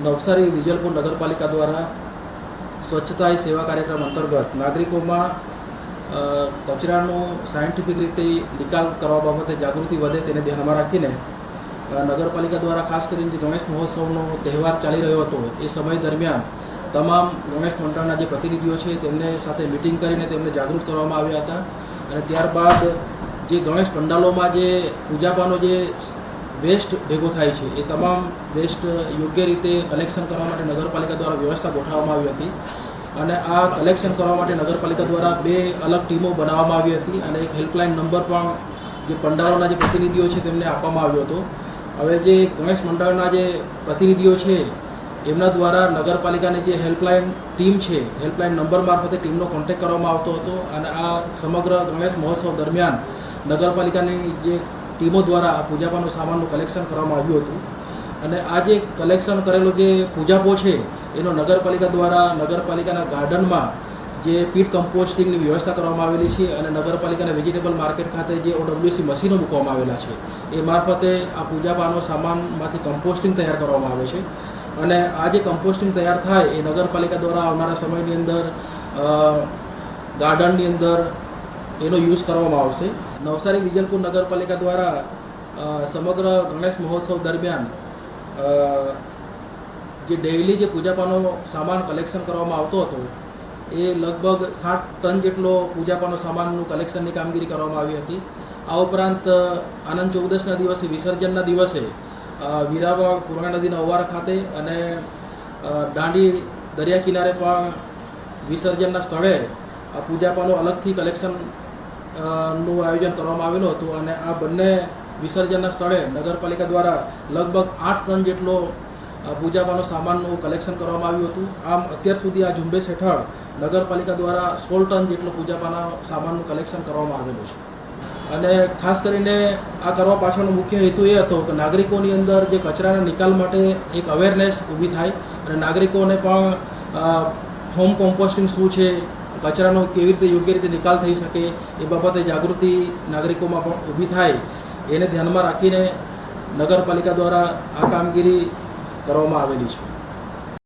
નવસારી વિજલપુર નગરપાલિકા દ્વારા સ્વચ્છતા હી સેવા કાર્યક્રમ અંતર્ગત નાગરિકોમાં કચરાનો સાયન્ટિફિક રીતે નિકાલ કરવા બાબતે જાગૃતિ વધે તેને ધ્યાનમાં રાખીને નગરપાલિકા દ્વારા ખાસ કરીને જે ગણેશ મહોત્સવનો તહેવાર ચાલી રહ્યો હતો એ સમય દરમિયાન તમામ ગણેશ મંડળના જે પ્રતિનિધિઓ છે તેમને સાથે મિટિંગ કરીને તેમને જાગૃત કરવામાં આવ્યા હતા અને ત્યારબાદ જે ગણેશ પંડાલોમાં જે પૂજાપાનો જે વેસ્ટ ભેગો થાય છે એ તમામ વેસ્ટ યોગ્ય રીતે કલેક્શન કરવા માટે નગરપાલિકા દ્વારા વ્યવસ્થા ગોઠવવામાં આવી હતી અને આ કલેક્શન કરવા માટે નગરપાલિકા દ્વારા 2 અલગ ટીમો બનાવવામાં આવી હતી અને એક હેલ્પલાઇન નંબર પણ જે પંડાલોના જે પ્રતિનિધિઓ છે તેમને આપવામાં આવ્યો હતો. હવે જે ગણેશ મંડળના જે પ્રતિનિધિઓ છે એમના દ્વારા નગરપાલિકાની જે હેલ્પલાઇન ટીમ છે હેલ્પલાઇન નંબર મારફતે ટીમનો કોન્ટેક્ટ કરવામાં આવતો હતો અને આ સમગ્ર ગણેશ મહોત્સવ દરમિયાન નગરપાલિકાની જે ટીમો દ્વારા આ પૂજાપાનો સામાનનું કલેક્શન કરવામાં આવ્યું હતું અને આ જે કલેક્શન કરેલો જે પૂજાપો છે એનો નગરપાલિકા દ્વારા નગરપાલિકાના ગાર્ડનમાં જે પીટ કમ્પોસ્ટિંગની વ્યવસ્થા કરવામાં આવેલી છે અને નગરપાલિકાના વેજીટેબલ માર્કેટ ખાતે જે OWC મશીનો મૂકવામાં આવેલા છે એ મારફતે આ પૂજાપાનો સામાનમાંથી કમ્પોસ્ટિંગ તૈયાર કરવામાં આવે છે અને આ જે કમ્પોસ્ટિંગ તૈયાર થાય એ નગરપાલિકા દ્વારા આવનારા સમયની અંદર ગાર્ડનની અંદર એનો યુઝ કરવામાં આવશે. નવસારી વિજલપુર નગરપાલિકા દ્વારા સમગ્ર ગણેશ મહોત્સવ દરમિયાન જે ડેઇલી જે પૂજાપાનો સામાન કલેક્શન કરવામાં આવતો હતો એ લગભગ 60 ટન જેટલો પૂજાપાનો સામાનનું કલેક્શનની કામગીરી કરવામાં આવી હતી. આ ઉપરાંત આનંદ ચૌદસના દિવસે વિસર્જનના દિવસે વીરાવળ પૂર્ણા નદીના ઓવારા ખાતે અને દાંડી દરિયા કિનારે પણ વિસર્જનના સ્થળે આ પૂજાપાનું અલગથી કલેક્શન નું આયોજન કરવામાં આવેલું હતું અને આ બંને વિસર્જનના સ્થળે નગરપાલિકા દ્વારા લગભગ 8 ટન જેટલો પૂજાપાનો સામાનનું કલેક્શન કરવામાં આવ્યું હતું. આમ અત્યાર સુધી આ ઝુંબેશ હેઠળ નગરપાલિકા દ્વારા 16 ટન જેટલો પૂજાપાના સામાનનું કલેક્શન કરવામાં આવેલું છે અને ખાસ કરીને આ કરવા પાછળનો મુખ્ય હેતુ એ હતો કે નાગરિકોની અંદર જે કચરાના નિકાલ માટે એક અવેરનેસ ઊભી થાય અને નાગરિકોને પણ હોમ કોમ્પોસ્ટિંગ શું છે, કચરાનો કેવી રીતે યોગ્ય રીતે નિકાલ થઈ શકે એ બાબતે જાગૃતિ નાગરિકોમાં પણ ઊભી થાય એને ધ્યાનમાં રાખીને નગરપાલિકા દ્વારા આ કામગીરી કરવામાં આવેલી છે.